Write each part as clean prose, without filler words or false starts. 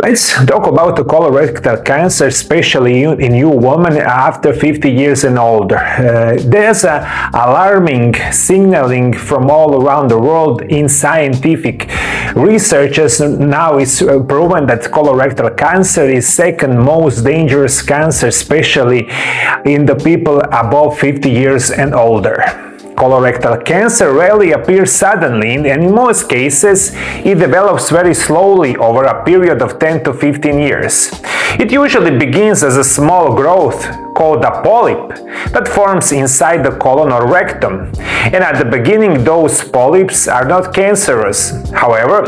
Let's talk about the colorectal cancer, especially in you women after 50 years and older. There's alarming signaling from all around the world in scientific researches. Now it's proven that colorectal cancer is second most dangerous cancer, especially in the people above 50 years and older. Colorectal cancer rarely appears suddenly, and in most cases it develops very slowly over a period of 10 to 15 years. It usually begins as a small growth called a polyp that forms inside the colon or rectum, and at the beginning those polyps are not cancerous. However,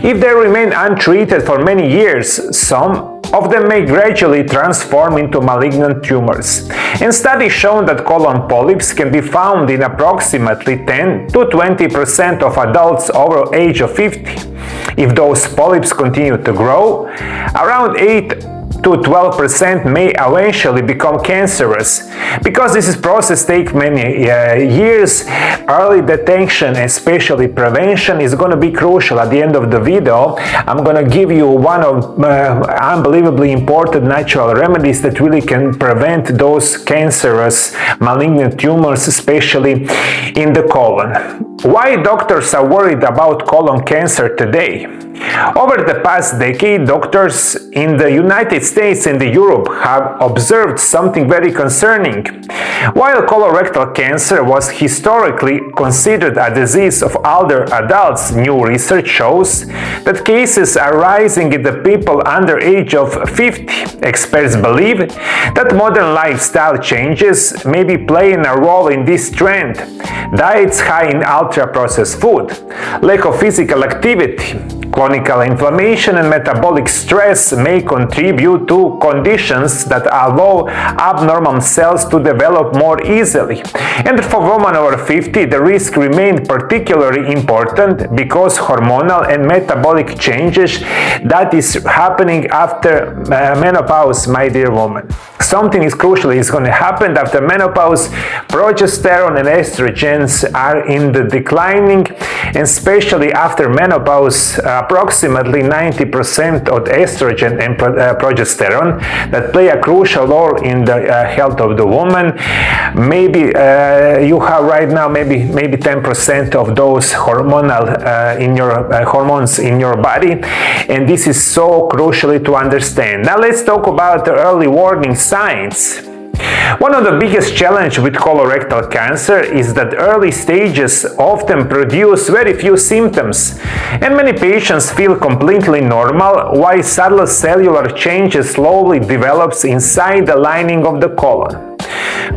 if they remain untreated for many years, some of them may gradually transform into malignant tumors. And studies show that colon polyps can be found in approximately 10 to 20% of adults over age of 50. If those polyps continue to grow, around 8 to 12% may eventually become cancerous. Because this process takes many years, early detection, especially prevention, is going to be crucial. At the end of the video, I'm going to give you one of unbelievably important natural remedies that really can prevent those cancerous malignant tumors, especially in the colon. Why doctors are worried about colon cancer today? Over the past decade, doctors in the United States and Europe have observed something very concerning. While colorectal cancer was historically considered a disease of older adults, new research shows that cases are rising in the people under age of 50. Experts believe that modern lifestyle changes may be playing a role in this trend. Diets high in ultra-processed food, lack of physical activity, chronic inflammation and metabolic stress may contribute to conditions that allow abnormal cells to develop more easily. And for women over 50, the risk remains particularly important because hormonal and metabolic changes that is happening after menopause, my dear woman. Something is crucial is going to happen after menopause. Progesterone and estrogens are in the declining, and especially after menopause, approximately 90% of estrogen and progesterone that play a crucial role in the health of the woman. Maybe you have right now maybe 10% of those hormonal hormones in your body, and this is so crucially to understand. Now let's talk about the early warning signs. One of the biggest challenges with colorectal cancer is that early stages often produce very few symptoms, and many patients feel completely normal, while subtle cellular changes slowly develops inside the lining of the colon.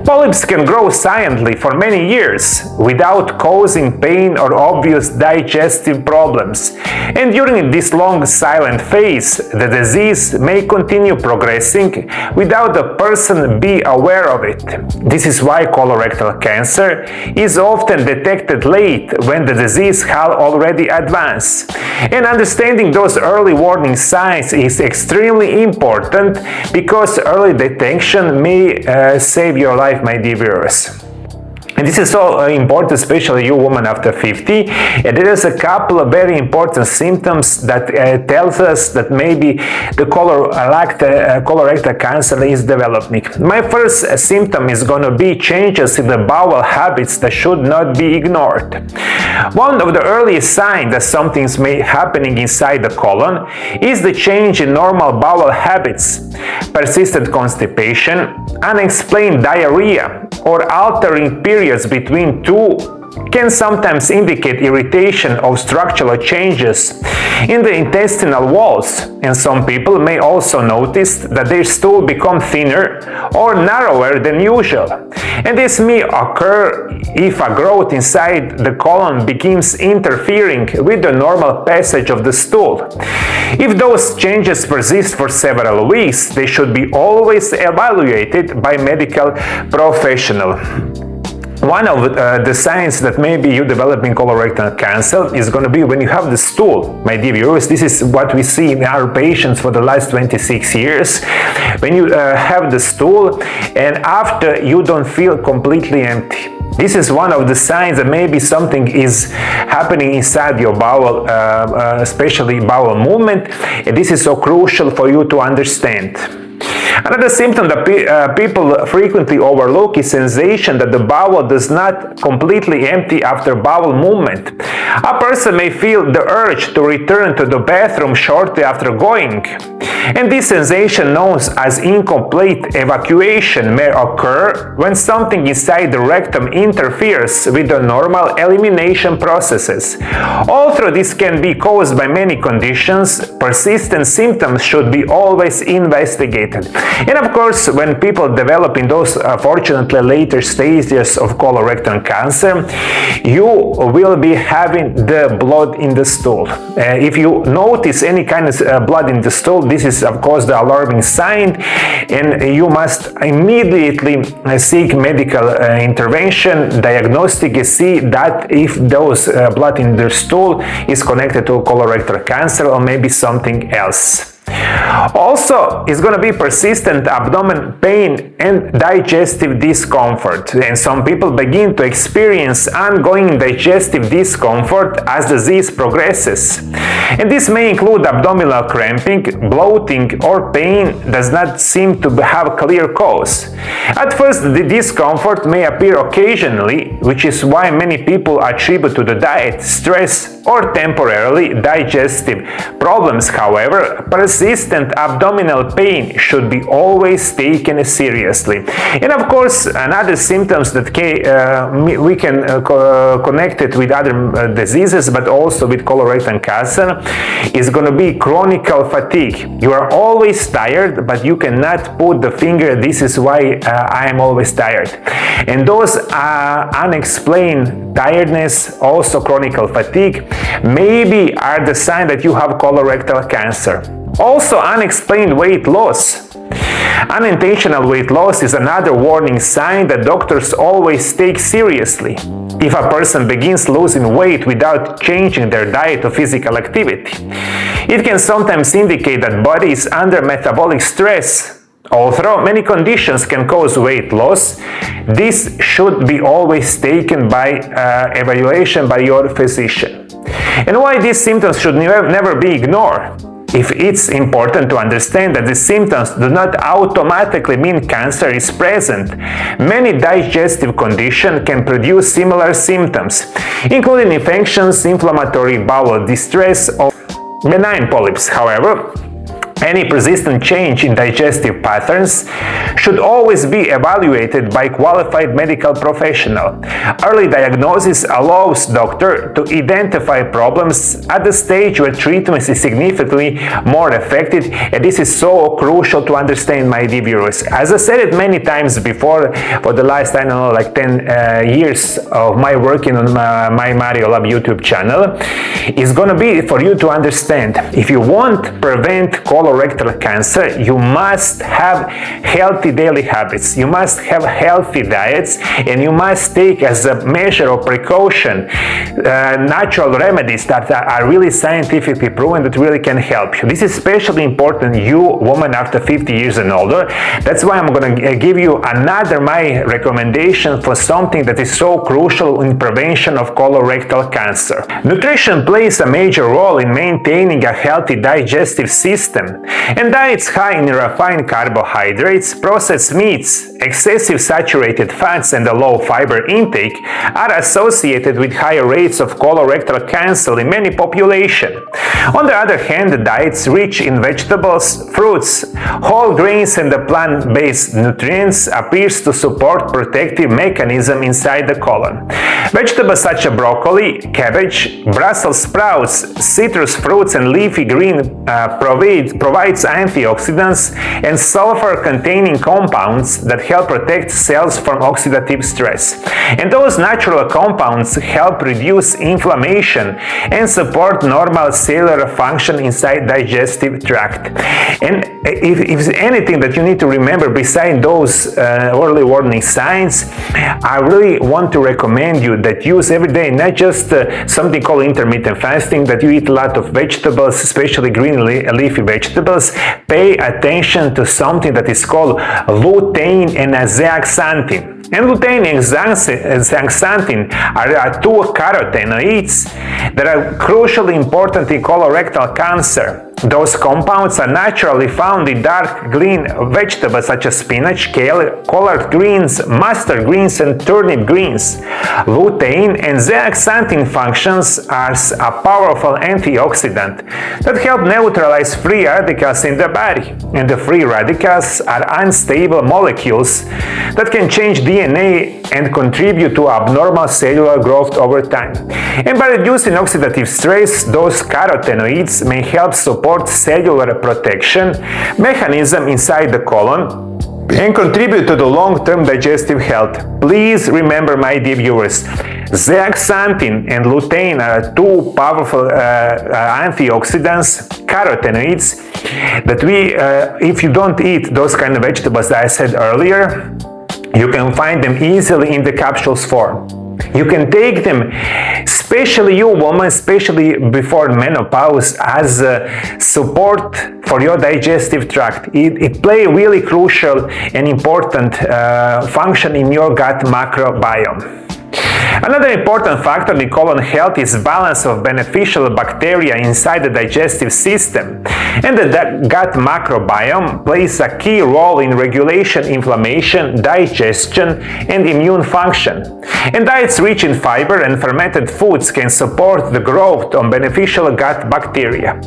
Polyps can grow silently for many years without causing pain or obvious digestive problems, and during this long silent phase, the disease may continue progressing without the person be aware of it. This is why colorectal cancer is often detected late when the disease has already advanced. And understanding those early warning signs is extremely important because early detection may save your life, my dear viewers. And this is so important, especially you women after 50. And there is a couple of very important symptoms that tells us that maybe the colorectal cancer is developing. My first symptom is going to be changes in the bowel habits that should not be ignored. One of the earliest signs that something's may happening inside the colon is the change in normal bowel habits. Persistent constipation, unexplained diarrhea, or altering periods between two can sometimes indicate irritation or structural changes in the intestinal walls, and some people may also notice that their stool become thinner or narrower than usual. And this may occur if a growth inside the colon begins interfering with the normal passage of the stool. If those changes persist for several weeks, they should be always evaluated by medical professional. One of the signs that maybe you're developing colorectal cancer is going to be when you have the stool, my dear viewers. This is what we see in our patients for the last 26 years. When you have the stool and after you don't feel completely empty. This is one of the signs that maybe something is happening inside your bowel, especially bowel movement, and this is so crucial for you to understand. Another symptom that people frequently overlook is sensation that the bowel does not completely empty after bowel movement. A person may feel the urge to return to the bathroom shortly after going, and this sensation, known as incomplete evacuation, may occur when something inside the rectum interferes with the normal elimination processes. Although this can be caused by many conditions, persistent symptoms should be always investigated. And of course, when people develop in those fortunately later stages of colorectal cancer, you will be having the blood in the stool. If you notice any kind of blood in the stool, this is of course the alarming sign, and you must immediately seek medical intervention, diagnostic, see that if those blood in the stool is connected to colorectal cancer or maybe something else. Also, it's going to be persistent abdomen pain and digestive discomfort, and some people begin to experience ongoing digestive discomfort as disease progresses. And this may include abdominal cramping, bloating, or pain does not seem to have clear cause. At first, the discomfort may appear occasionally, which is why many people attribute to the diet, stress, or temporarily digestive problems. However, persistent abdominal pain should be always taken seriously. And of course, another symptoms that we can connect it with other diseases, but also with colorectal cancer, is going to be chronic fatigue. You are always tired, but you cannot put the finger, this is why I am always tired. And those unexplained tiredness, also chronic fatigue, maybe are the sign that you have colorectal cancer. Also, unexplained weight loss. Unintentional weight loss is another warning sign that doctors always take seriously. If a person begins losing weight without changing their diet or physical activity, it can sometimes indicate that body is under metabolic stress. Although many conditions can cause weight loss, this should be always taken by evaluation by your physician. And why these symptoms should never be ignored? If it's important to understand that the symptoms do not automatically mean cancer is present. Many digestive conditions can produce similar symptoms, including infections, inflammatory bowel distress, or benign polyps. However, any persistent change in digestive patterns should always be evaluated by qualified medical professional. Early diagnosis allows doctor to identify problems at the stage where treatment is significantly more effective, and this is so crucial to understand, my dear viewers. As I said it many times before, for the last, 10 years of my working on my Mario Lab YouTube channel, is going to be for you to understand, if you want to prevent colorectal cancer, you must have healthy daily habits, you must have healthy diets, and you must take as a measure of precaution natural remedies that are really scientifically proven that really can help you. This is especially important, you woman after 50 years and older. That's why I'm going to give you another my recommendation for something that is so crucial in prevention of colorectal cancer. Nutrition plays a major role in maintaining a healthy digestive system, and diets high in refined carbohydrates, processed meats, excessive saturated fats, and a low fiber intake are associated with higher rates of colorectal cancer in many populations. On the other hand, diets rich in vegetables, fruits, whole grains, and the plant-based nutrients appears to support protective mechanism inside the colon. Vegetables such as broccoli, cabbage, Brussels sprouts, citrus fruits, and leafy green provides antioxidants and sulfur-containing compounds that help protect cells from oxidative stress. And those natural compounds help reduce inflammation and support normal cellular function inside digestive tract. And if there's anything that you need to remember beside those early warning signs, I really want to recommend you that use every day, not just something called intermittent fasting, that you eat a lot of vegetables, especially green leafy vegetables. Pay attention to something that is called lutein and zeaxanthin. And lutein and zeaxanthin are two carotenoids that are crucially important in colorectal cancer. Those compounds are naturally found in dark green vegetables such as spinach, kale, collard greens, mustard greens, and turnip greens. Lutein and zeaxanthin functions as a powerful antioxidant that help neutralize free radicals in the body. And the free radicals are unstable molecules that can change DNA and contribute to abnormal cellular growth over time. And by reducing oxidative stress, those carotenoids may help support cellular protection mechanism inside the colon and contribute to the long-term digestive health. Please remember, my dear viewers, zeaxanthin and lutein are two powerful antioxidants, carotenoids, that if you don't eat those kind of vegetables that I said earlier, you can find them easily in the capsules form. You can take them, especially you women, especially before menopause, as support for your digestive tract. It plays a really crucial and important function in your gut microbiome. Another important factor in colon health is balance of beneficial bacteria inside the digestive system. And the gut microbiome plays a key role in regulation, inflammation, digestion, and immune function. And diets rich in fiber and fermented foods can support the growth of beneficial gut bacteria.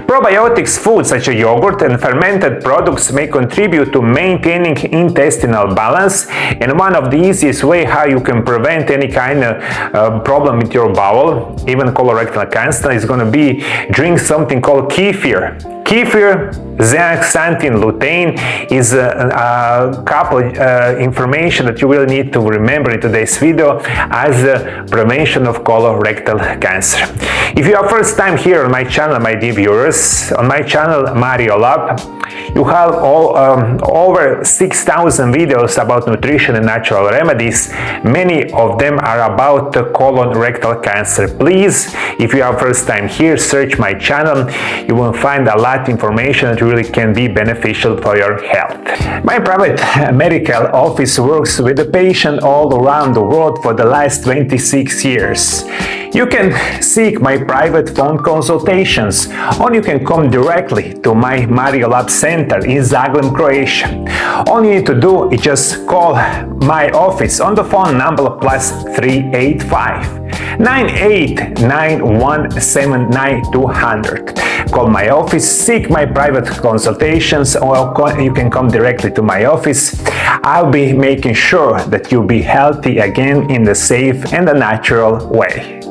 Probiotics foods such as yogurt and fermented products may contribute to maintaining intestinal balance, and one of the easiest ways how you can prevent any kind of problem with your bowel, even colorectal cancer, is going to be drink something called kefir. Kefir, zeaxanthin, lutein is a couple information that you will need to remember in today's video as a prevention of colorectal cancer. If you are first time here on my channel, my dear viewers, on my channel Mario Lab, you have over 6,000 videos about nutrition and natural remedies. Many of them are about colorectal cancer. Please, if you are first time here, search my channel. You will find a lot of information that really can be beneficial for your health. My private medical office works with the patient all around the world for the last 26 years. You can seek my private phone consultations, or you can come directly to my Mario Lab Center in Zagreb, Croatia. All you need to do is just call my office on the phone number +385 989179 Call my office, seek my private consultations, or you can come directly to my office. I'll be making sure that you'll be healthy again in the safe and the natural way.